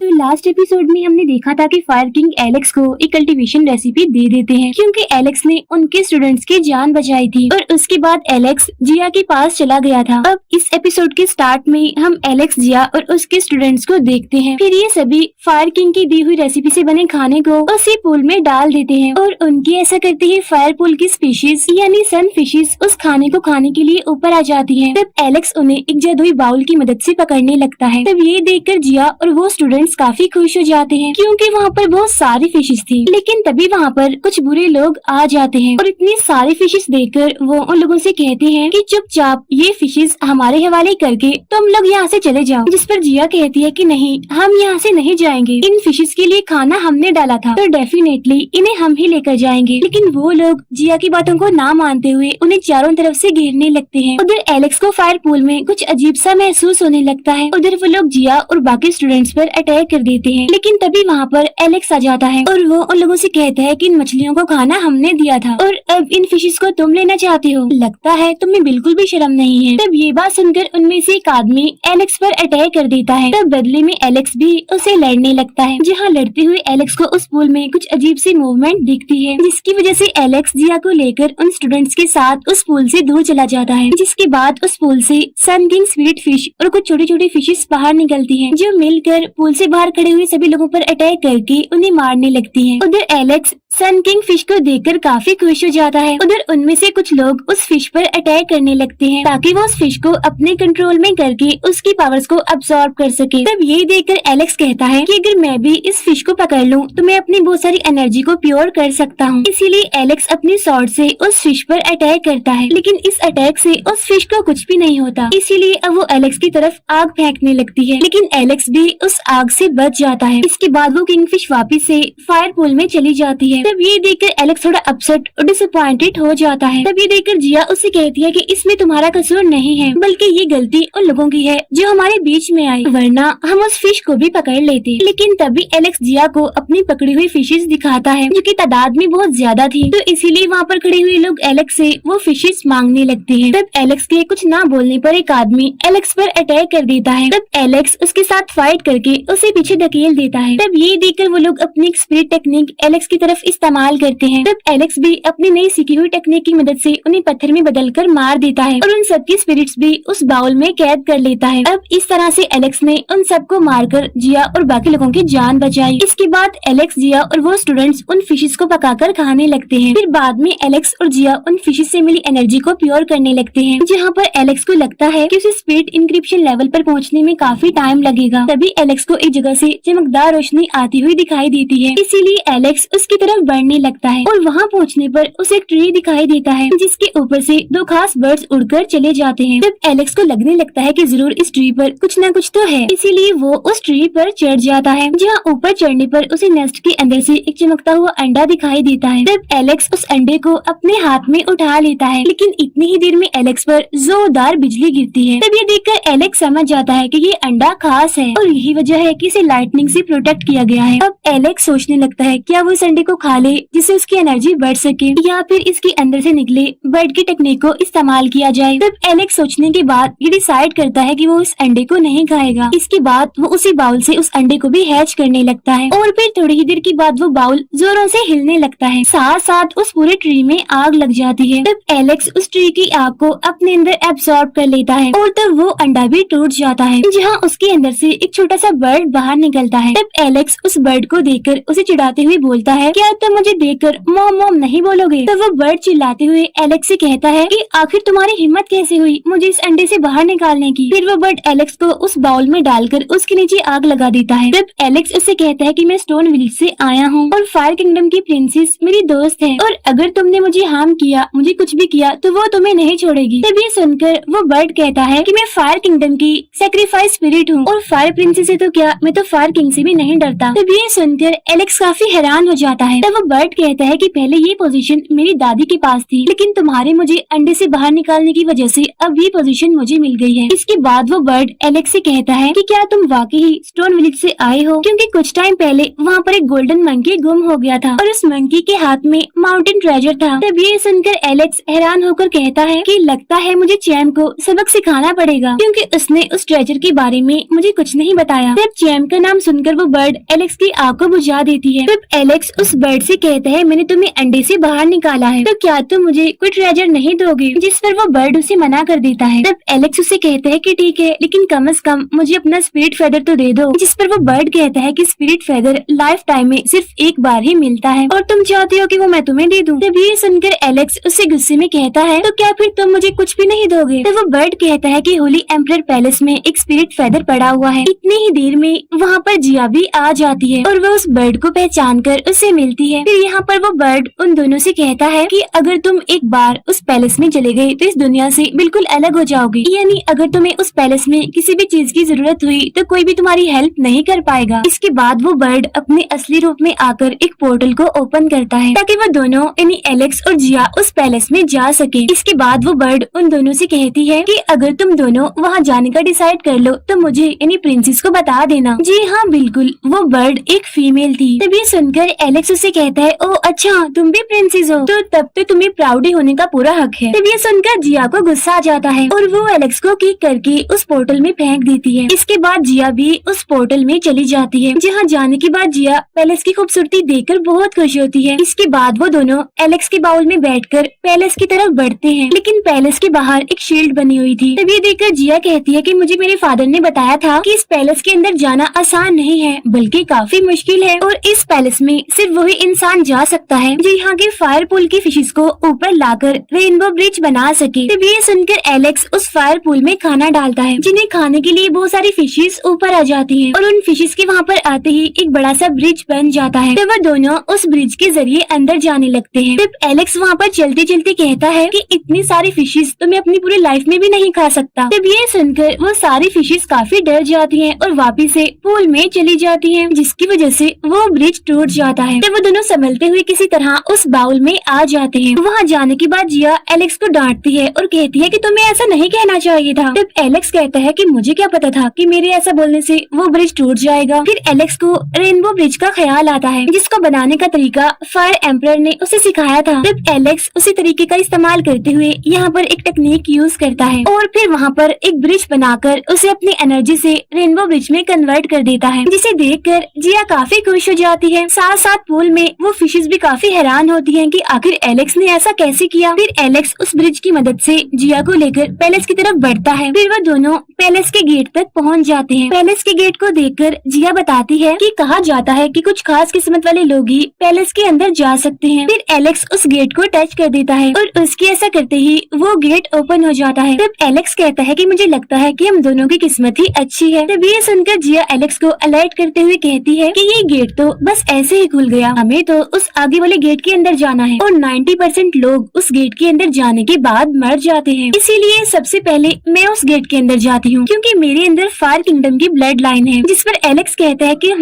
तो last episode में हमने देखा था कि फायर किंग एलेक्स को एक कल्टीवेशन रेसिपी दे देते हैं क्योंकि एलेक्स ने उनके स्टूडेंट्स की जान बचाई थी और उसके बाद एलेक्स जिया के पास चला गया था। अब इस एपिसोड के स्टार्ट में हम एलेक्स, जिया और उसके स्टूडेंट्स को देखते हैं। फिर ये सभी फायर किंग की दी हुई रेसिपी से बने खाने को उसी पूल में डाल देते हैं और उनकी ऐसा करते ही फायर पूल की स्पीशीज यानी सन फिशेज उस खाने को खाने के लिए ऊपर आ जाती है। तब एलेक्स उन्हें एक जादुई बाउल की मदद से पकड़ने लगता है। तब ये देखकर जिया और वो स्टूडेंट्स काफी खुश हो जाते हैं क्योंकि वहाँ पर बहुत सारी फिशेस थी। लेकिन तभी वहाँ पर कुछ बुरे लोग आ जाते हैं और इतनी सारी फिशेस देखकर वो उन लोगों से कहते हैं कि चुपचाप ये फिशेस हमारे हवाले करके तुम लोग यहाँ से चले जाओ। जिस पर जिया कहती है कि नहीं, हम यहाँ से नहीं जाएंगे, इन फिशेस के लिए खाना हमने डाला था तो डेफिनेटली इन्हें हम ही लेकर जाएंगे। लेकिन वो लोग जिया की बातों को ना मानते हुए उन्हें चारों तरफ से घेरने लगते हैं। उधर एलेक्स को फायर पूल में कुछ अजीब सा महसूस होने लगता है। उधर वो लोग जिया और बाकी स्टूडेंट्स पर अटैक कर देते हैं। लेकिन तभी वहाँ पर एलेक्स आ जाता है और वो उन लोगों से कहता है कि इन मछलियों को खाना हमने दिया था और अब इन फिशेस को तुम लेना चाहते हो, लगता है तुम्हें बिल्कुल भी शर्म नहीं है। तब ये बात सुनकर उनमें से एक आदमी एलेक्स पर अटैक कर देता है। तब बदले में एलेक्स भी उसे लड़ने लगता है। जहाँ लड़ते हुए एलेक्स को उस पूल में कुछ अजीब सी मूवमेंट दिखती है जिसकी वजह से एलेक्स जिया को लेकर उन स्टूडेंट्स के साथ उस पूल से दूर चला जाता है। जिसके बाद उस पूल से सन किंग स्पिरिट फिश और कुछ छोटी छोटी फिशेस बाहर निकलती हैं जो मिलकर पूल से बाहर खड़े हुए सभी लोगों पर अटैक करके उन्हें मारने लगती हैं। उधर एलेक्स सन किंग फिश को देखकर काफी खुश हो जाता है। उधर उनमें से कुछ लोग उस फिश पर अटैक करने लगते हैं ताकि वो उस फिश को अपने कंट्रोल में करके उसकी पावर्स को अब्सॉर्ब कर सके। तब ये देखकर एलेक्स कहता है कि अगर मैं भी इस फिश को पकड़ लूं तो मैं अपनी बहुत सारी एनर्जी को प्योर कर सकता हूँ। इसीलिए एलेक्स अपनी स्वॉर्ड से उस फिश पर अटैक करता है। लेकिन इस अटैक से उस फिश को कुछ भी नहीं होता। इसीलिए अब वो एलेक्स की तरफ आग फेंकने लगती है। लेकिन एलेक्स भी उस आग से बच जाता है। इसके बाद वो किंग फिश वापिस से फायर पूल में चली जाती है। तब ये देखकर एलेक्स थोड़ा अपसेट और डिसअपॉइंटेड हो जाता है। तब ये देखकर जिया उससे कहती है कि इसमें तुम्हारा कसूर नहीं है, बल्कि ये गलती उन लोगों की है जो हमारे बीच में आए, वरना हम उस फिश को भी पकड़ लेते। लेकिन तभी एलेक्स जिया को अपनी पकड़ी हुई फिशेस दिखाता है जो कि तादाद में बहुत ज्यादा थी। तो इसीलिए वहाँ पर खड़े हुए लोग एलेक्स से वो फिशेस मांगने लगते हैं। तब एलेक्स के कुछ ना बोलने पर एक आदमी एलेक्स पर अटैक कर देता है। तब एलेक्स उसके साथ फाइट करके उसे पीछे धकेल देता है। तब ये देखकर वो लोग अपनी स्पिरिट टेक्निक एलेक्स की तरफ इस्तेमाल करते हैं। तब एलेक्स भी अपनी नई सीखी हुई टेक्निक की मदद से उन्हें पत्थर में बदलकर मार देता है और उन सबकी स्पिरिट्स भी उस बाउल में कैद कर लेता है। अब इस तरह से एलेक्स ने उन सबको मारकर जिया और बाकी लोगों की जान बचाई। इसके बाद एलेक्स, जिया और वो स्टूडेंट्स उन फिशेस को पकाकर खाने लगते हैं। फिर बाद में एलेक्स और जिया उन फिशेस से मिली एनर्जी को प्योर करने लगते हैं। जहाँ पर एलेक्स को लगता है कि उसे स्पिरिट इंक्रिप्शन लेवल पर पहुँचने में काफी टाइम लगेगा। तभी एलेक्स को एक जगह से चमकदार रोशनी आती हुई दिखाई देती है। इसीलिए एलेक्स उसकी तरफ बढ़ने लगता है और वहाँ पहुँचने पर उसे एक ट्री दिखाई देता है जिसके ऊपर से दो खास बर्ड्स उड़कर चले जाते हैं। तब एलेक्स को लगने लगता है कि जरूर इस ट्री पर कुछ न कुछ तो है। इसीलिए वो उस ट्री पर चढ़ जाता है। जहाँ ऊपर चढ़ने पर उसे नेस्ट के अंदर से एक चमकता हुआ अंडा दिखाई देता है। तब एलेक्स उस अंडे को अपने हाथ में उठा लेता है। लेकिन इतनी ही देर में एलेक्स पर जोरदार बिजली गिरती है। तब ये देखकर एलेक्स समझ जाता है कि ये अंडा खास है और यही वजह है कि इसे लाइटनिंग से प्रोटेक्ट किया गया है। अब एलेक्स सोचने लगता है क्या वो इस अंडे को खा ले जिससे उसकी एनर्जी बढ़ सके या फिर इसके अंदर से निकले बर्ड की टेक्निक को इस्तेमाल किया जाए। तब एलेक्स सोचने के बाद ये डिसाइड करता है कि वो इस अंडे को नहीं खाएगा। इसके बाद वो उसी बाउल से उस अंडे को भी हैच करने लगता है और फिर थोड़ी ही देर के बाद वो बाउल जोरों से हिलने लगता है। साथ साथ उस पूरे ट्री में आग लग जाती है। तब एलेक्स उस ट्री की आग को अपने अंदर एब्सॉर्ब कर लेता है और तब वो अंडा भी टूट जाता है जहाँ उसके अंदर से एक छोटा सा बर्ड बाहर निकलता है। तब एलेक्स उस बर्ड को देखकर उसे चिढ़ाते हुए बोलता है, क्या तुम मुझे देखकर मॉम मॉम नहीं बोलोगे? तब वो बर्ड चिल्लाते हुए एलेक्स से कहता है कि आखिर तुम्हारी हिम्मत कैसे हुई मुझे इस अंडे से बाहर निकालने की? फिर वो बर्ड एलेक्स को उस बाउल में डालकर उसके नीचे आग लगा देता है। तब एलेक्स उससे कहता है कि मैं स्टोन विलेज से आया हूँ और फायर किंगडम की प्रिंसेस मेरी दोस्त है और अगर तुमने मुझे हार्म किया, मुझे कुछ भी किया तो वो तुम्हें नहीं छोड़ेगी। तब ये सुनकर वो बर्ड कहता है कि मैं फायर किंगडम की सैक्रिफाइस स्पिरिट हूँ और फायर प्रिंसेस से तो क्या, मैं तो फायर किंग से भी नहीं डरता। तब ये सुनकर एलेक्स काफी हैरान हो जाता है। तब वो बर्ड कहता है कि पहले ये पोजीशन मेरी दादी के पास थी, लेकिन तुम्हारे मुझे अंडे से बाहर निकालने की वजह से अब ये पोजीशन मुझे मिल गई है। इसके बाद वो बर्ड एलेक्स से कहता है कि क्या तुम वाकई ही स्टोन विलेज से आए हो, क्योंकि कुछ टाइम पहले वहाँ पर एक गोल्डन मंकी गुम हो गया था और उस मंकी के हाथ में माउंटेन ट्रेजर था। तब ये सुनकर एलेक्स हैरान होकर कहता है कि लगता है मुझे चैम को सबक सिखाना पड़ेगा, क्योंकि उसने उस ट्रेजर के बारे में मुझे कुछ नहीं बताया। तब जैम का नाम सुनकर वो बर्ड एलेक्स की आंख को बुझा देती है। तब एलेक्स उस बर्ड से कहता है, मैंने तुम्हें अंडे से बाहर निकाला है, तो क्या तुम मुझे कोई ट्रेजर नहीं दोगे? जिस पर वो बर्ड उसे मना कर देता है। तब एलेक्स उसे कहता है कि ठीक है, लेकिन कम से कम मुझे अपना स्पिरिट फेदर तो दे दो। जिस पर वो बर्ड कहता है कि स्पिरिट फेदर लाइफ टाइम में सिर्फ एक बार ही मिलता है और तुम चाहती हो कि वो मैं तुम्हें दे दूं। तब ये सुनकर एलेक्स उससे गुस्से में कहता है, तो क्या फिर तुम मुझे कुछ भी नहीं दोगे? तब वो बर्ड कहता है कि होली एम्परर पैलेस में एक स्पिरिट फेदर पड़ा हुआ है। इतनी ही देर में वहाँ पर जिया भी आ जाती है और वो उस बर्ड को पहचान कर उससे मिलती है। फिर यहाँ पर वो बर्ड उन दोनों से कहता है कि अगर तुम एक बार उस पैलेस में चले गए तो इस दुनिया से बिल्कुल अलग हो जाओगे, यानी अगर तुम्हें उस पैलेस में किसी भी चीज की जरूरत हुई तो कोई भी तुम्हारी हेल्प नहीं कर पाएगा। इसके बाद वो बर्ड अपने असली रूप में आकर एक पोर्टल को ओपन करता है ताकि वो दोनों यानी एलेक्स और जिया उस पैलेस में जा सके। इसके बाद वो बर्ड उन दोनों से कहती है कि अगर तुम दोनों वहाँ जाने का डिसाइड कर लो तो मुझे यानी प्रिंसेस को बता देना। जी हाँ बिल्कुल, वो बर्ड एक फीमेल थी। तब ये सुनकर एलेक्स उसे कहता है, ओ अच्छा तुम भी प्रिंसेस हो, तो तब तो तुम्हें प्राउड होने का पूरा हक है। तब ये सुनकर जिया को गुस्सा आ जाता है और वो एलेक्स को किक करके उस पोर्टल में फेंक देती है। इसके बाद जिया भी उस पोर्टल में चली जाती है, जहाँ जाने के बाद जिया पैलेस की खूबसूरती देखकर बहुत खुश होती है। इसके बाद वो दोनों एलेक्स के बाउल में बैठकर पैलेस की तरफ बढ़ते हैं, लेकिन पैलेस के बाहर एक शील्ड बनी हुई थी। तब ये देखकर जिया कहती है कि मुझे मेरे फादर ने बताया था कि इस पैलेस के अंदर जाना आसान नहीं है, बल्कि काफी मुश्किल है और इस पैलेस में सिर्फ वही इंसान जा सकता है जो यहाँ के फायर पूल की फिशेस को ऊपर लाकर रेनबो ब्रिज बना सके। तब ये सुनकर एलेक्स उस फायर पूल में खाना डालता है, जिन्हें खाने के लिए बहुत सारी फिशेस ऊपर आ जाती हैं और उन फिशेस के वहाँ पर आते ही एक बड़ा सा ब्रिज बन जाता है। तब वो दोनों उस ब्रिज के जरिए अंदर जाने लगते हैं। तब एलेक्स वहाँ पर चलते चलते कहता है कि इतनी सारी फिशेस तो मैं अपनी पूरी लाइफ में भी नहीं खा सकता। तब ये सुनकर वो सारी फिशेस काफी डर जाती हैं और वापिस से पूल में चली जाती हैं, जिसकी वजह से वो ब्रिज टूट जाता है। तब वो दोनों संभलते हुए किसी तरह उस बाउल में आ जाते हैं। वहाँ जाने के बाद जिया एलेक्स को डांटती है और कहती है कि तुम्हें ऐसा नहीं कहना चाहिए था। तब एलेक्स कहता है कि मुझे क्या पता था कि मेरे ऐसा बोलने से वो ब्रिज टूट जाएगा। फिर एलेक्स को रेनबो ब्रिज का ख्याल आता है, जिसको बनाने का तरीका फायर एम्परर ने उसे सिखाया था। तब एलेक्स उसी तरीके का इस्तेमाल करते हुए यहाँ पर एक टेक्निक यूज करता है और फिर वहाँ पर एक ब्रिज बनाकर उसे अपनी एनर्जी से रेनबो ब्रिज में कन्वर्ट कर देता है, जिसे देखकर जिया काफी खुश हो जाती है। साथ साथ पूल में वो फिशेस भी काफी हैरान होती हैं कि आखिर एलेक्स ने ऐसा कैसे किया। फिर एलेक्स उस ब्रिज की मदद से जिया को लेकर पैलेस की तरफ बढ़ता है। फिर वो दोनों पैलेस के गेट तक पहुंच जाते हैं। पैलेस के गेट को देखकर जिया बताती है कि कहा जाता है कि कुछ खास किस्मत वाले लोग ही पैलेस के अंदर जा सकते हैं। फिर एलेक्स उस गेट को टच कर देता है और उसके ऐसा करते ही वो गेट ओपन हो जाता है। तब एलेक्स कहता है कि मुझे लगता है कि हम दोनों की किस्मत ही अच्छी है। तब ये सुनकर जिया एलेक्स को अलर्ट करते हुए कहती है कि ये गेट तो बस ऐसे ही खुल गया, हमें तो उस आगे वाले गेट के अंदर जाना है और 90% लोग उस गेट के अंदर जाने के बाद मर जाते हैं। इसीलिए सबसे पहले मैं उस गेट के अंदर जाती हूँ, क्योंकि मेरे अंदर फायर किंगडम की ब्लड लाइन है। जिस पर एलेक्स कहता है कि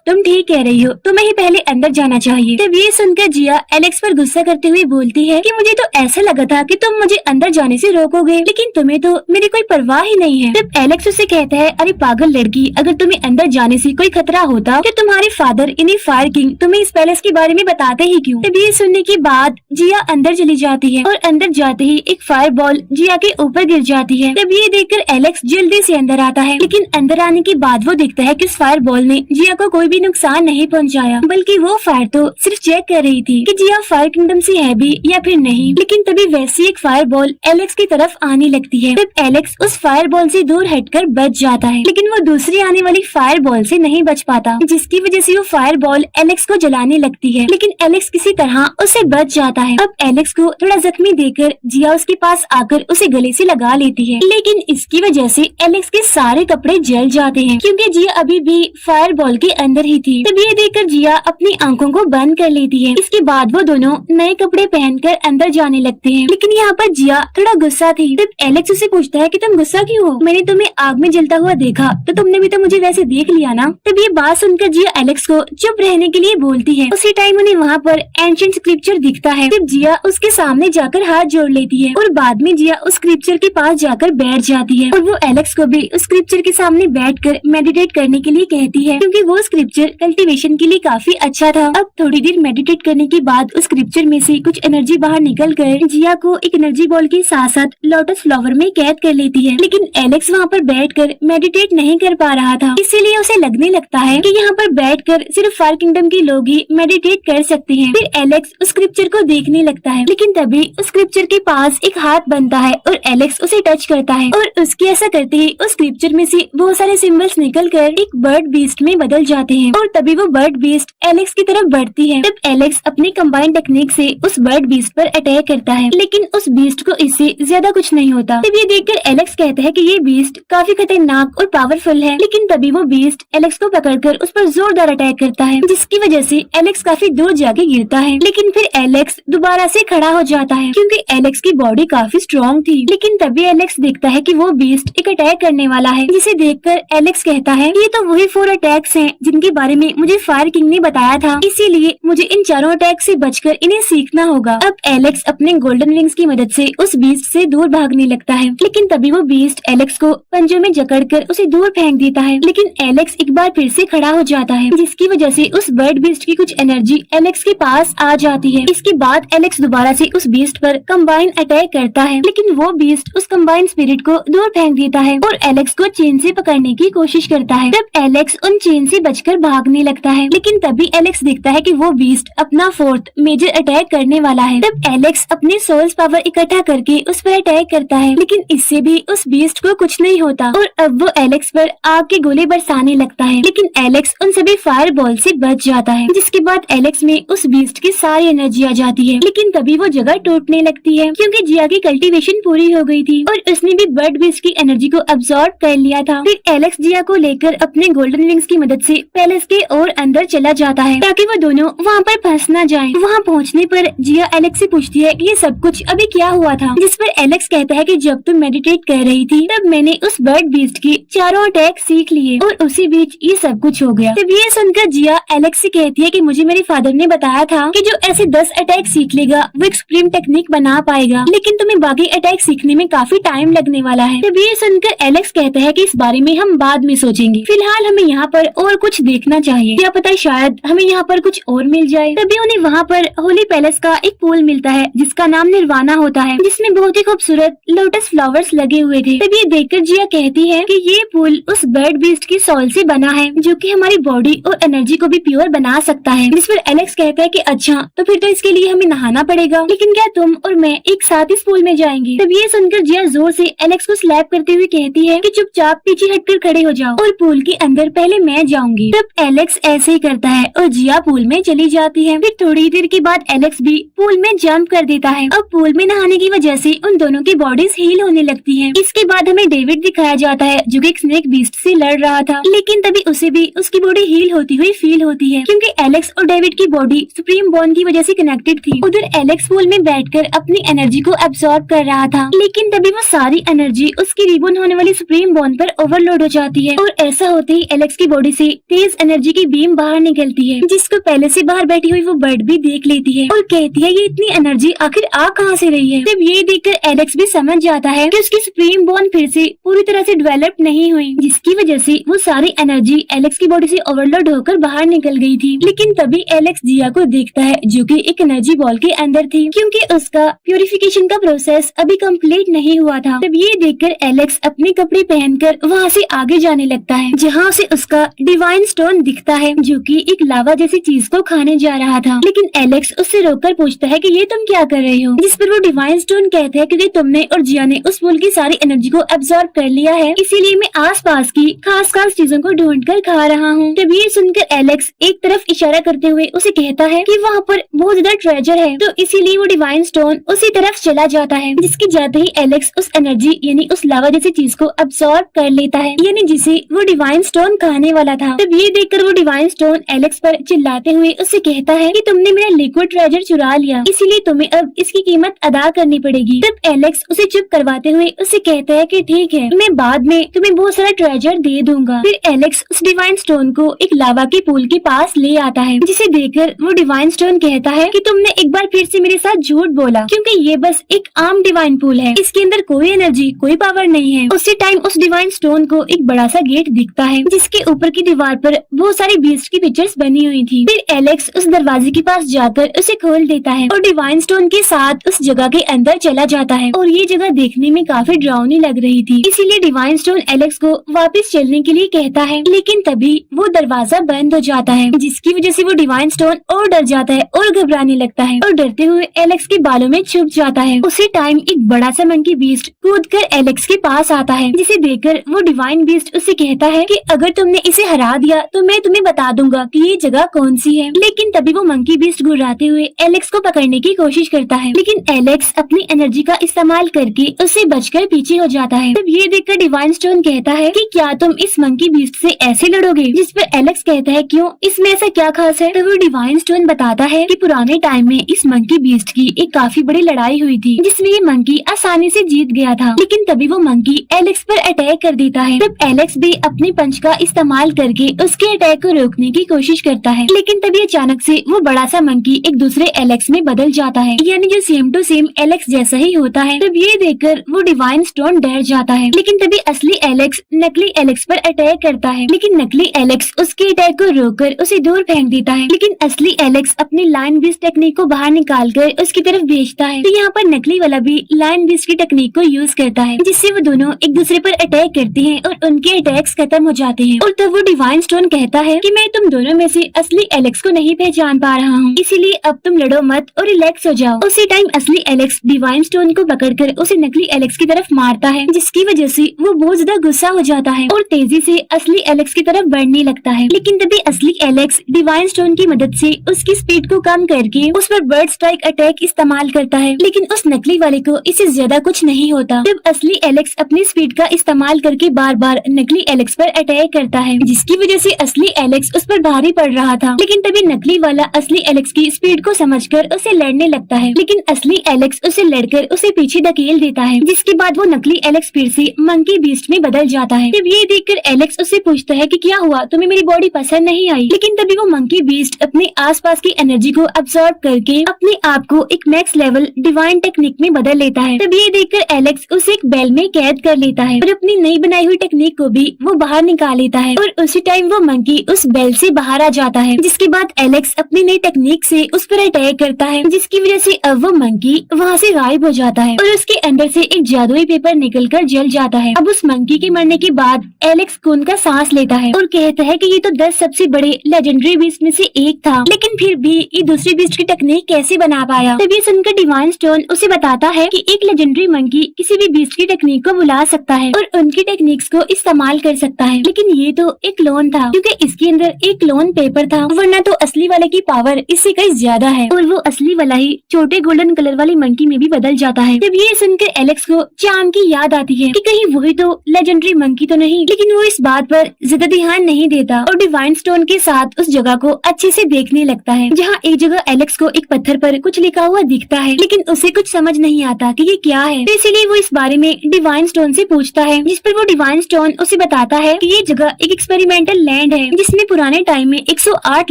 तुम ठीक कह रही हो, तुम्हें ही पहले अंदर जाना चाहिए। तब ये सुनकर जिया एलेक्स पर गुस्सा करते हुए बोलती है कि मुझे तो ऐसा लगा था कि तुम मुझे अंदर जाने से रोकोगे, लेकिन तुम्हें तो मेरी कोई परवाह ही नहीं है। तब एलेक्स उसे कहता है, अरे पागल लड़की, अगर तुम्हें अंदर जाने से कोई खतरा होता तो तुम्हारे फादर यानी फायर किंग तुम्हें इस पैलेस के बारे में बताते ही क्यों। तब ये सुनने के बाद जिया अंदर चली जाती है और अंदर जाते ही एक फायर बॉल जिया के ऊपर गिर जाती है। तब ये देखकर एलेक्स जल्दी से अंदर आता है, लेकिन अंदर आने के बाद वो देखता है कि इस फायर बॉल ने जिया को कोई भी नुकसान नहीं पहुंचाया, बल्कि वो फायर तो सिर्फ चेक कर रही थी कि जिया फायर किंगडम से है भी या फिर नहीं। लेकिन तभी वैसी एक फायर बॉल एलेक्स की तरफ आने लगती है। तब एलेक्स उस फायर बॉल से दूर हटकर बच जाता है, लेकिन वो दूसरी आने वाली फायर बॉल से नहीं बच पाता, जिसकी वजह से वो फायर बॉल एलेक्स को जलाने लगती है। लेकिन एलेक्स किसी तरह उसे बच जाता है। अब एलेक्स को थोड़ा जख्मी देखकर जिया उसके पास आकर उसे गले से लगा लेती है, लेकिन इसकी वजह से एलेक्स के सारे कपड़े जल जाते हैं, क्योंकि जिया अभी भी फायर बॉल के अंदर ही थी। तब ये देखकर जिया अपनी आंखों को बंद कर लेती है। इसके बाद वो दोनों नए कपड़े पहनकर अंदर जाने लगते हैं, लेकिन यहाँ पर जिया थोड़ा गुस्सा थी। तब एलेक्स उसे पूछता है कि तुम गुस्सा क्यों हो, मैंने तुम्हें आग में जलता हुआ देखा तो तुमने भी तो मुझे वैसे देख लिया ना। तब ये बात सुनकर जिया एलेक्स को चुप रहने के लिए बोलती है। उसी टाइम उन्हें वहाँ पर एंशिएंट स्क्रिप्चर दिखता है। तब जिया उसके सामने जाकर हाथ जोड़ लेती है और बाद में जिया उस स्क्रिप्चर के पास जाकर बैठ जाती है और वो एलेक्स को भी उस स्क्रिप्चर के सामने बैठकर मेडिटेट करने के लिए कहती है, क्योंकि वो स्क्रिप्चर कल्टीवेशन के लिए काफी अच्छा था। अब थोड़ी देर मेडिटेट करने के बाद उस स्क्रिप्चर में से कुछ एनर्जी बाहर निकल कर जिया को एक एनर्जी बॉल के साथ साथ लोटस फ्लावर में कैद कर लेती है। लेकिन एलेक्स वहाँ पर बैठकर मेडिटेट नहीं कर पा रहा था, इसीलिए उसे लगने लगता है कि यहाँ पर बैठकर सिर्फ फायर किंगडम के लोग ही मेडिटेट कर सकते हैं। फिर एलेक्स उस स्क्रिप्चर को देखने लगता है, लेकिन तभी उस स्क्रिप्चर के पास एक हाथ बनता है और एलेक्स उसे टच करता है और उसके ऐसा करते ही उस स्क्रिप्चर में से बहुत सारे सिंबल्स निकलकर एक बर्ड बीस्ट में बदल जाते हैं और तभी वो बर्ड बीस्ट एलेक्स की तरफ बढ़ती है। तब एलेक्स अपनी कंबाइंड टेक्निक से उस बर्ड बीस्ट पर अटैक करता है, लेकिन उस बीस्ट को इससे ज्यादा कुछ नहीं होता। तब ये देखकर एलेक्स कहता है कि ये बीस्ट काफी खतरनाक और पावरफुल है, लेकिन तभी वो बीस्ट एलेक्स को पकड़कर उस पर जोरदार अटैक करता है, जिसकी वजह से एलेक्स काफी दूर जाके गिरता है। लेकिन फिर एलेक्स दोबारा से खड़ा हो जाता है क्योंकि एलेक्स की बॉडी काफी स्ट्रॉन्ग थी। लेकिन तभी एलेक्स देखता है कि वो बीस्ट एक अटैक करने वाला है, जिसे देखकर एलेक्स कहता है ये तो वही 4 अटैक्स हैं जिनके बारे में मुझे फायर किंग ने बताया था, इसीलिए मुझे इन चारों अटैक से बचकर इन्हें सीखना होगा। अब एलेक्स अपने गोल्डन विंग्स की मदद से उस बीस्ट से दूर भागने लगता है, लेकिन तभी वो बीस्ट एलेक्स को पंजों में जकड़कर उसे दूर फेंक देता है। लेकिन एलेक्स एक बार फिर से खड़ा हो जाता है, जिसकी वजह से उस बर्ड बीस्ट की कुछ एनर्जी एलेक्स के पास आ जाती है। इसके बाद एलेक्स दोबारा से उस बीस्ट पर कंबाइन अटैक करता है, लेकिन वो बीस्ट उस कंबाइन स्पिरिट को दूर फेंक देता है और एलेक्स को चेन से पकड़ने की कोशिश करता है। तब एलेक्स उन चेन से बचकर भागने लगता है, लेकिन तभी एलेक्स देखता है कि वो बीस्ट अपना 4th मेजर अटैक करने वाला है। तब एलेक्स अपनी सोल्स पावर इकट्ठा करके उस पर अटैक करता है, लेकिन इससे भी उस बीस्ट को कुछ नहीं होता और अब वो एलेक्स पर आग के गोले बरसाने लगता है, लेकिन एलेक्स उन सभी फायर बॉल से बच जाता है, जिसके बाद एलेक्स में उस बीस्ट की सारी एनर्जी आ जाती है। लेकिन तभी वो जगह टूटने लगती है क्योंकि जिया की कल्टीवेशन पूरी हो गई थी और उसने भी बर्ड बीस्ट की एनर्जी को अब्सॉर्ब कर लिया था। फिर एलेक्स जिया को लेकर अपने गोल्डन विंग्स की मदद से पैलेस के और अंदर चला जाता है ताकि वो दोनों वहाँ पर फंस न जाएं। वहाँ पहुँचने पर जिया एलेक्स से पूछती है कि ये सब कुछ अभी क्या हुआ था, जिस पर एलेक्स कहता है कि जब तुम मेडिटेट कर रही थी तब मैंने उस बर्ड बीस्ट के चारों अटैक सीख लिए और उसी बीच ये सब कुछ हो गया। तब ये सुनकर जिया एलेक्स से कहती है कि मुझे मेरे फादर ने बताया था कि जो ऐसे 10 अटैक सीख लेगा वो एक सुप्रीम टेक्निक बना पाएगा, लेकिन तुम्हें बाकी अटैक सीखने में काफी टाइम लगने वाला है। तब ये सुनकर एलेक्स कहता है कि इस बारे में हम बाद में सोचेंगे, फिलहाल हमें यहाँ पर और कुछ देखना चाहिए, क्या पता शायद हमें यहाँ पर कुछ और मिल जाए। तभी उन्हें वहाँ पर होली पैलेस का एक पूल मिलता है जिसका नाम निर्वाणा होता है, जिसमें बहुत ही खूबसूरत लोटस फ्लावर्स लगे हुए थे। तभी ये देखकर जिया कहती है कि ये पूल उस बर्ड बीस्ट की सोल से बना है जो कि हमारी बॉडी और एनर्जी को भी प्योर बना सकता है। जिस पर एलेक्स कहता है कि अच्छा तो फिर तो इसके लिए हमें नहाना पड़ेगा, लेकिन क्या तुम और मैं एक साथ इस पूल में जाएंगे। तब ये सुनकर जिया जोर से एलेक्स को स्लैप करते हुए कहती है कि चुपचाप पीछे हटकर खड़े हो जाओ और पूल के अंदर पहले मैं जाऊंगी। तब एलेक्स ऐसे ही करता है और जिया पूल में चली जाती है। फिर थोड़ी देर के बाद एलेक्स भी पूल में जंप कर देता है। अब पूल में नहाने की वजह से उन दोनों की बॉडीज हील होने लगती है। इसके बाद हमें डेविड दिखाया जाता है जो कि एक स्नेक बीस्ट से लड़ रहा था, लेकिन तभी उसे भी उसकी बॉडी हील होती हुई फील होती है क्योंकि एलेक्स और डेविड की बॉडी सुप्रीम बॉन्ड की वजह से कनेक्टेड थी। उधर एलेक्स पूल में बैठकर अपनी एनर्जी को एब्सॉर्ब कर रहा था, लेकिन तभी वो सारी एनर्जी उसकी रिबॉर्न होने वाली सुप्रीम बॉन्ड पर ओवरलोड हो जाती है और ऐसा होते ही एलेक्स की बॉडी से तेज एनर्जी की बीम बाहर निकलती है, जिसको पहले से बाहर बैठी हुई वो बर्ड भी देख लेती है और कहती है ये इतनी एनर्जी आखिर आ कहाँ से रही है। जब ये देखकर एलेक्स भी समझ जाता है कि उसकी सुप्रीम बॉन्ड फिर से पूरी तरह से डेवलप नहीं हुई, जिसकी वजह से वो सारी एनर्जी एलेक्स की बॉडी से ओवरलोड होकर बाहर निकल गई थी। लेकिन तभी एलेक्स जिया को देखता है जो कि एक एनर्जी बॉल के अंदर थी क्योंकि उसका प्यूरिफिकेशन का प्रोसेस अभी कंप्लीट नहीं हुआ था। तब ये देखकर एलेक्स अपने कपड़े पहनकर वहाँ से आगे जाने लगता है जहाँ से उसका डिवाइन स्टोन दिखता है जो कि एक लावा जैसी चीज को खाने जा रहा था। लेकिन एलेक्स उससे रोककर पूछता है कि ये तुम क्या कर रहे हो, जिस पर वो डिवाइन स्टोन कहते हैं क्योंकि तुमने और जिया ने उस फूल की सारी एनर्जी को एब्सॉर्ब कर लिया है, इसीलिए मैं आसपास की खास खास चीजों को ढूंढ कर खा रहा हूँ। तब ये सुनकर एलेक्स एक तरफ इशारा करते हुए उसे कहता है कि वहाँ पर बहुत ज्यादा ट्रेजर है, तो इसीलिए वो डिवाइन स्टोन उसी तरफ चला जाता है, जिसके जाते ही एलेक्स उस एनर्जी यानी उस लावा जैसी चीज को एब्सॉर्ब कर लेता है, यानी जिसे वो डिवाइन स्टोन खाने वाला था। तब ये देखकर वो डिवाइन स्टोन एलेक्स पर चिल्लाते हुए उससे कहता है कि तुमने मेरा लिक्विड ट्रेजर चुरा लिया, इसीलिए तुम्हें अब इसकी कीमत अदा करनी पड़ेगी। तब एलेक्स उसे चुप करवाते हुए उससे कहता है कि ठीक है, मैं बाद में तुम्हें बहुत सारा ट्रेजर दे दूंगा। फिर एलेक्स उस डिवाइन स्टोन को एक लावा के पूल के पास ले आता है, जिसे देखकर वो डिवाइन स्टोन कहता है कि तुमने एक बार फिर से मेरे साथ झूठ बोला क्योंकि ये बस एक आम डिवाइन पूल है, इसके अंदर कोई एनर्जी कोई पावर नहीं है। उसी टाइम उस डिवाइन स्टोन को एक बड़ा सा गेट दिखता है जिसके ऊपर की दीवार पर बहुत सारी बीस्ट की पिक्चर्स बनी हुई थी। फिर एलेक्स उस दरवाजे के पास जाकर उसे खोल देता है और डिवाइन स्टोन के साथ उस जगह के अंदर चला जाता है और ये जगह देखने में काफी डरावनी लग रही थी, इसीलिए डिवाइन स्टोन एलेक्स को वापस चलने खोलने के लिए कहता है, लेकिन तभी वो दरवाजा बंद हो जाता है, जिसकी वजह से वो डिवाइन स्टोन और डर जाता है और घबराने लगता है और डरते हुए एलेक्स के बालों में छुप जाता है। उसी टाइम एक बड़ा सा मंकी बीस्ट कूदकर एलेक्स के पास आता है, जिसे देखकर वो डिवाइन बीस्ट उसे कहता है कि अगर तुमने इसे हरा दिया तो मैं तुम्हें बता दूंगा कि ये जगह कौन सी है। लेकिन तभी वो मंकी बीस्ट गुर्राते हुए एलेक्स को पकड़ने की कोशिश करता है, लेकिन एलेक्स अपनी एनर्जी का इस्तेमाल करके उससे बचकर पीछे हो जाता है। तब ये देखकर डिवाइन स्टोन कहता है कि क्या तुम इस मंकी बीस्ट से ऐसे लड़ोगे, जिस पर एलेक्स कहता है क्यों, इसमें ऐसा क्या खास है। तो वो डिवाइन स्टोन बताता है कि पुराने टाइम में इस मंकी बीस्ट की एक काफी बड़ी लड़ाई हुई थी, जिसमें ये मंकी आसानी से जीत गया था। लेकिन तभी वो मंकी एलेक्स पर अटैक कर देता है। तब एलेक्स भी अपने पंच का इस्तेमाल करके उसके अटैक को रोकने की कोशिश करता है, लेकिन तभी अचानक से वो बड़ा सा मंकी एक दूसरे एलेक्स में बदल जाता है, यानी जो सेम टू सेम एलेक्स जैसा ही होता है। तब ये देखकर वो डिवाइन स्टोन डर जाता है, लेकिन तभी असली एलेक्स नकली एलेक्स पर अटैक करता है, लेकिन नकली एलेक्स उसके अटैक को रोककर उसे दूर फेंक देता है। लेकिन असली एलेक्स अपनी लाइन बीस्ट टेक्निक को बाहर निकालकर उसकी तरफ भेजता है। तो यहाँ पर नकली वाला भी लाइन बीस्ट की टेक्निक को यूज करता है, जिससे वो दोनों एक दूसरे पर अटैक करते हैं और उनके अटैक्स खत्म हो जाते हैं। और तब वो डिवाइन स्टोन कहता है कि मैं तुम दोनों में से असली एलेक्स को नहीं पहचान पा रहा हूँ, इसीलिए अब तुम लड़ो मत और रिलैक्स हो जाओ। उसी टाइम असली एलेक्स डिवाइन स्टोन को पकड़कर उसे नकली एलेक्स की तरफ मारता है, जिसकी वजह से वो बहुत ज्यादा गुस्सा हो जाता है और तेजी से असली एलेक्स की तरफ बढ़ने लगता है। लेकिन तभी असली एलेक्स डिवाइन स्टोन की मदद से उसकी स्पीड को कम करके उस पर बर्ड स्ट्राइक अटैक इस्तेमाल करता है, लेकिन उस नकली वाले को इससे ज्यादा कुछ नहीं होता। तब असली एलेक्स अपनी स्पीड का इस्तेमाल करके बार बार नकली एलेक्स पर अटैक करता है, जिसकी वजह से असली एलेक्स उस पर भारी पड़ रहा था। लेकिन तभी नकली वाला असली एलेक्स की स्पीड को समझकर उसे लड़ने लगता है, लेकिन असली एलेक्स उसे लड़कर उसे पीछे धकेल देता है, जिसके बाद वो नकली एलेक्स फिर से मंकी बीस्ट में बदल जाता है। जब ये देखकर एलेक्स उससे पूछता है कि क्या हुआ, तुम्हें मेरी बॉडी पसंद नहीं आई। लेकिन तभी वो मंकी बीस्ट अपने आसपास की एनर्जी को अब्सॉर्ब करके अपने आप को एक नेक्स्ट लेवल डिवाइन टेक्निक में बदल लेता है। तब ये देखकर एलेक्स उसे एक बेल में कैद कर लेता है और अपनी नई बनाई हुई टेक्निक को भी वो बाहर निकाल लेता है और उसी टाइम वो मंकी उस बेल से बाहर आ जाता है, जिसके बाद एलेक्स अपनी नई टेक्निक से उस पर अटैक करता है, जिसकी वजह से अब वो मंकी वहाँ से गायब हो जाता है और उसके अंदर से एक जादुई पेपर निकलकर जल जाता है। अब उस मंकी के मरने के बाद एलेक्स खून का सांस लेता है और कहता है कि ये तो 10 सबसे बड़े लेजेंडरी बीस्ट में से एक था, लेकिन फिर भी ये दूसरी बीस्ट की टेक्निक कैसे बना पाया। तब ये सुनकर डिवाइन स्टोन उसे बताता है कि एक लेजेंडरी मंकी किसी भी बीस्ट की टेक्निक को बुला सकता है और उनकी टेक्निक्स को इस्तेमाल कर सकता है, लेकिन ये तो एक क्लोन था, क्योंकि इसके अंदर एक क्लोन पेपर था, वरना तो असली वाले की पावर इससे कहीं ज्यादा है और वो असली वाला ही छोटे गोल्डन कलर वाली मंकी में भी बदल जाता है। जब ये सुनकर एलेक्स को चाम की याद आती है कि कहीं वही तो लेजेंडरी मंकी तो नहीं, लेकिन वो इस बात पर ज्यादा ध्यान नहीं देता और डिवाइन स्टोन के साथ उस जगह को अच्छे से देखने लगता है, जहाँ एक जगह एलेक्स को एक पत्थर पर कुछ लिखा हुआ दिखता है, लेकिन उसे कुछ समझ नहीं आता कि ये क्या है। तो इसीलिए वो इस बारे में डिवाइन स्टोन से पूछता है, जिस पर वो डिवाइन स्टोन उसे बताता है कि ये जगह एक एक्सपेरिमेंटल लैंड है, जिसमें पुराने टाइम में 108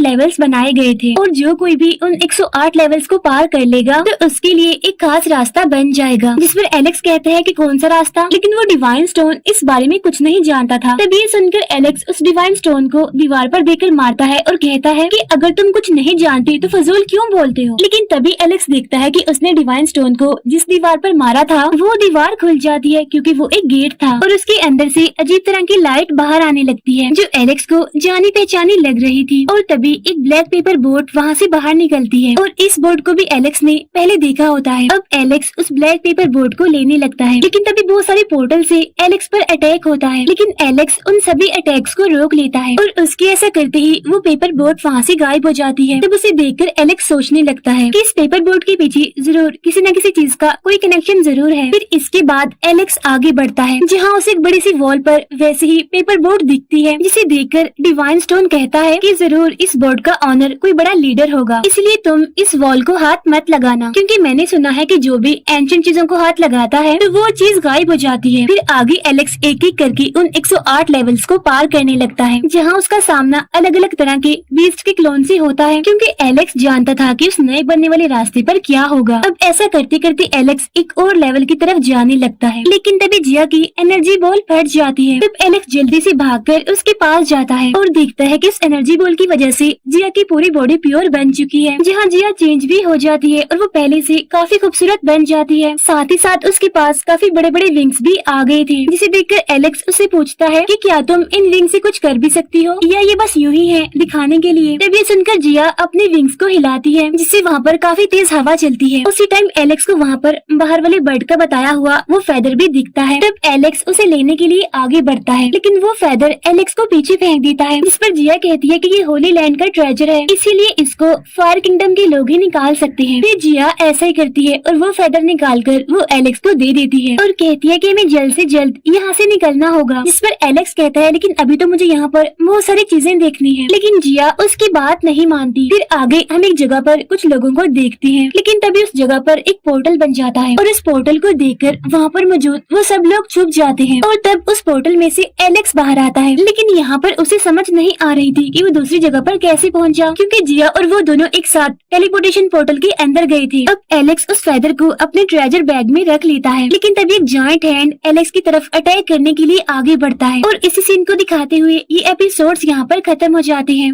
लेवल्स बनाए गए थे और जो कोई भी उन 108 लेवल्स को पार कर लेगा तो उसके लिए एक खास रास्ता बन जाएगा। जिस पर एलेक्स कहते हैं कि कौन सा रास्ता, लेकिन वो डिवाइन स्टोन इस बारे में कुछ नहीं जानता था। तभी ये सुनकर एलेक्स उस डिवाइन स्टोन को दीवार पर देकर मारता है और कहता है कि अगर तुम कुछ नहीं जानते तो फजूल क्यों बोलते हो। लेकिन तभी एलेक्स देखता है कि उसने डिवाइन स्टोन को जिस दीवार पर मारा था वो दीवार खुल जाती है, क्योंकि वो एक गेट था और उसके अंदर से अजीब तरह की लाइट बाहर आने लगती है, जो एलेक्स को जानी पहचानी लग रही थी। और तभी एक ब्लैक पेपर बोट वहाँ से बाहर निकलती है और इस बोट को भी एलेक्स ने पहले देखा होता है। अब एलेक्स उस ब्लैक पेपर बोट को लेने लगता है, लेकिन तभी बहुत सारे पोर्टल से एलेक्स पर अटैक होता है, लेकिन एलेक्स उन सभी अटैक्स को रोक लेता है और उसके ऐसा करते ही वो पेपर बोट वहाँ से गायब हो जाती है। तब उसे देखकर एलेक्स सोचने लगता है कि इस पेपर बोट के पीछे जरूर किसी न किसी चीज का कोई कनेक्शन जरूर है। फिर इसके बाद एलेक्स आगे बढ़ता है, जहाँ उसे एक बड़ी सी वॉल पर वैसे ही पेपर बोट दिखती है, जिसे देखकर डिवाइन स्टोन कहता है कि जरूर इस बोट का ऑनर कोई बड़ा लीडर होगा, इसलिए तुम इस वॉल को हाथ मत लगाना, क्योंकि मैंने सुना है कि जो भी एंशिएंट चीजों को हाथ लगाता है तो वो चीज गायब हो जाती है। फिर आगे एलेक्स एक एक करके उन 108 लेवल्स को पार करने लगता है, जहाँ उसका सामना अलग अलग तरह के बीस्ट के क्लोन से होता है, क्योंकि एलेक्स जानता था कि उस नए बनने वाले रास्ते पर क्या होगा। अब ऐसा करते करते एलेक्स एक और लेवल की तरफ जाने लगता है, लेकिन तभी जिया की एनर्जी बॉल फट जाती है। तब एलेक्स जल्दी से भागकर उसके पास जाता है और देखता है कि इस एनर्जी बॉल की वजह से जिया की पूरी बॉडी प्योर बन चुकी है, जहाँ जिया चेंज भी हो जाती है और वो पहले से काफी खूबसूरत बन जाती है। साथ ही साथ उसके पास काफी बड़े बड़े विंग्स भी आ गए थे, जिसे देखकर एलेक्स उससे पूछता है कि क्या तुम इन विंग्स से कुछ कर भी सकती हो या ये बस यूं ही है दिखाने के लिए। तब ये सुनकर जिया अपने विंग्स को हिलाती है जिससे वहाँ पर काफी तेज हवा चलती है। उसी टाइम एलेक्स को वहाँ पर बाहर वाले बर्ड का बताया हुआ वो फेदर भी दिखता है। तब एलेक्स उसे लेने के लिए आगे बढ़ता है लेकिन वो फेदर एलेक्स को पीछे फेंक देता है, जिस पर जिया कहती है कि ये होली लैंड का ट्रेजर है, इसीलिए इसको फायर किंगडम के लोग ही निकाल सकते हैं। फिर जिया ऐसा ही करती है और वो फेदर निकाल कर वो एलेक्स को दे देती है और कहती है कि हमें जल्द से जल्द यहाँ से निकलना होगा। जिस पर एलेक्स कहता है लेकिन अभी तो मुझे यहाँ पर बहुत सारी चीजें देखनी है, लेकिन जिया उसकी बात नहीं मानती। फिर आगे हम एक जगह पर कुछ लोगों को देखते हैं लेकिन तभी उस जगह पर एक पोर्टल बन जाता है और इस पोर्टल को देखकर वहाँ पर मौजूद वो सब लोग छुप जाते हैं और तब उस पोर्टल में से एलेक्स बाहर आता है। लेकिन यहाँ पर उसे समझ नहीं आ रही थी कि वो दूसरी जगह पर कैसे पहुँचा, क्योंकि जिया और वो दोनों एक साथ टेलीपोर्टेशन पोर्टल के अंदर गए थे। अब एलेक्स उस फेदर को अपने ट्रेजर बैग में रख लेता है लेकिन तभी एक जायंट हैंड एलेक्स की तरफ अटैक करने के लिए आगे बढ़ता है और इसी सीन को दिखाते हुए ये एपिसोड्स यहाँ पर खत्म हो जाते हैं।